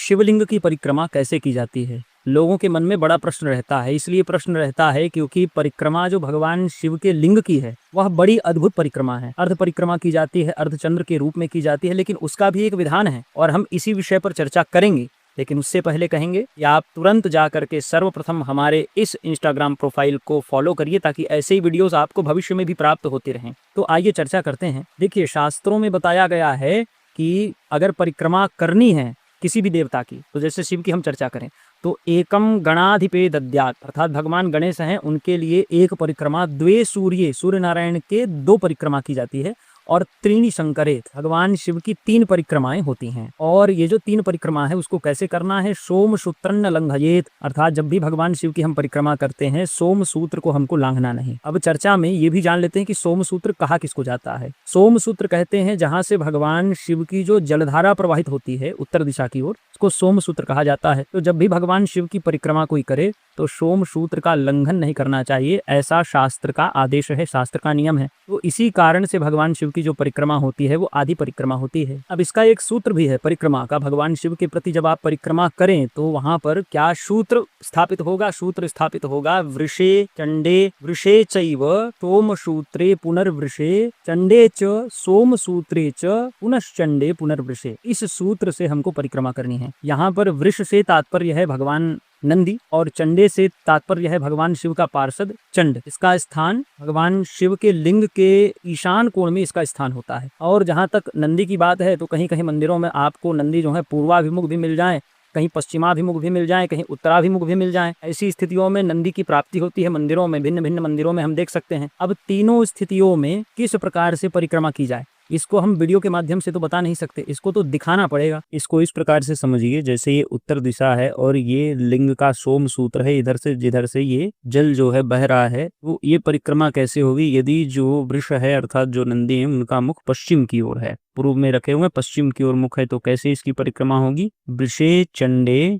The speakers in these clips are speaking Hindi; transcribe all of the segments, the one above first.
शिवलिंग की परिक्रमा कैसे की जाती है? लोगों के मन में बड़ा प्रश्न रहता है। इसलिए प्रश्न रहता है क्योंकि परिक्रमा जो भगवान शिव के लिंग की है वह बड़ी अद्भुत परिक्रमा है। अर्ध परिक्रमा की जाती है, अर्धचंद्र के रूप में की जाती है, लेकिन उसका भी एक विधान है और हम इसी विषय पर चर्चा करेंगे। लेकिन उससे पहले कहेंगे कि आप तुरंत जा करके सर्वप्रथम हमारे इस इंस्टाग्राम प्रोफाइल को फॉलो करिए ताकि ऐसे ही वीडियोस आपको भविष्य में भी प्राप्त होते रहें। तो आइए चर्चा करते हैं। देखिए, शास्त्रों में बताया गया है कि अगर परिक्रमा करनी है किसी भी देवता की, तो जैसे शिव की हम चर्चा करें तो एकम गणाधिपे दद्यात्, अर्थात भगवान गणेश हैं उनके लिए एक परिक्रमा, द्वे सूर्य नारायण के 2 परिक्रमा की जाती है और त्रीणि शंकरेत, भगवान शिव की 3 परिक्रमाएं होती हैं। और ये जो 3 परिक्रमा है उसको कैसे करना है? सोम सूत्रन्न लंघयेत, अर्थात जब भी भगवान शिव की हम परिक्रमा करते हैं सोम सूत्र को हमको लांघना नहीं। अब चर्चा में ये भी जान लेते हैं कि सोम सूत्र कहा किसको जाता है। सोम सूत्र कहते हैं जहां से भगवान शिव की जो जलधारा प्रवाहित होती है उत्तर दिशा की ओर, उसको सोम सूत्र कहा जाता है। तो जब भी भगवान शिव की परिक्रमा कोई करे तो सोम सूत्र का लंघन नहीं करना चाहिए, ऐसा शास्त्र का आदेश है, शास्त्र का नियम है। तो इसी कारण से भगवान शिव की जो परिक्रमा होती है वो आदि परिक्रमा होती है। अब इसका एक सूत्र भी है परिक्रमा का। भगवान शिव के प्रति जब आप परिक्रमा करें तो वहां पर क्या सूत्र स्थापित होगा? सूत्र स्थापित होगा वृषे चंडे वृषे चैव सोम सूत्रे पुनर्वृषे चंडे च सोम सूत्रे च पुनश्चंडे पुनर्वृषे। इस सूत्र से हमको परिक्रमा करनी है। यहाँ पर वृष से तात्पर्य है भगवान नंदी और चंडे से तात्पर्य है भगवान शिव का पार्षद चंड। इसका स्थान भगवान शिव के लिंग के ईशान कोण में इसका स्थान होता है। और जहाँ तक नंदी की बात है तो कहीं कहीं मंदिरों में आपको नंदी जो है पूर्वाभिमुख भी मिल जाए, कहीं पश्चिमाभिमुख भी मिल जाए, कहीं उत्तराभिमुख भी मिल जाए। ऐसी स्थितियों में नंदी की प्राप्ति होती है मंदिरों में, भिन्न भिन्न मंदिरों में हम देख सकते हैं। अब तीनों स्थितियों में किस प्रकार से परिक्रमा की जाए इसको हम वीडियो के माध्यम से तो बता नहीं सकते, इसको तो दिखाना पड़ेगा। इसको इस प्रकार से समझिए, जैसे ये उत्तर दिशा है और ये लिंग का सोम सूत्र है, इधर से जिधर से ये जल जो है बह रहा है, तो ये परिक्रमा कैसे होगी? यदि जो वृष है अर्थात जो नंदी है उनका मुख पश्चिम की ओर है, पूर्व में रखे हुए पश्चिम की ओर मुख है, तो कैसे इसकी परिक्रमा होगी? वृषे चंडे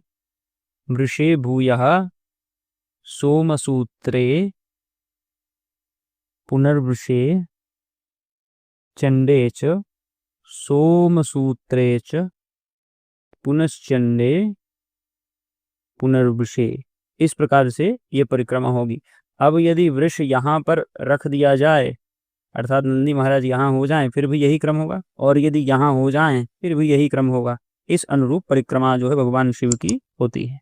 वृषे भूयः सोम सूत्रे पुनर्वृषे चंडे च सोम सूत्रे च पुनश्चंडे पुनर्वृषे। इस प्रकार से ये परिक्रमा होगी। अब यदि वृष यहाँ पर रख दिया जाए अर्थात नंदी महाराज यहाँ हो जाएं फिर भी यही क्रम होगा, और यदि यहाँ हो जाएं फिर भी यही क्रम होगा। इस अनुरूप परिक्रमा जो है भगवान शिव की होती है।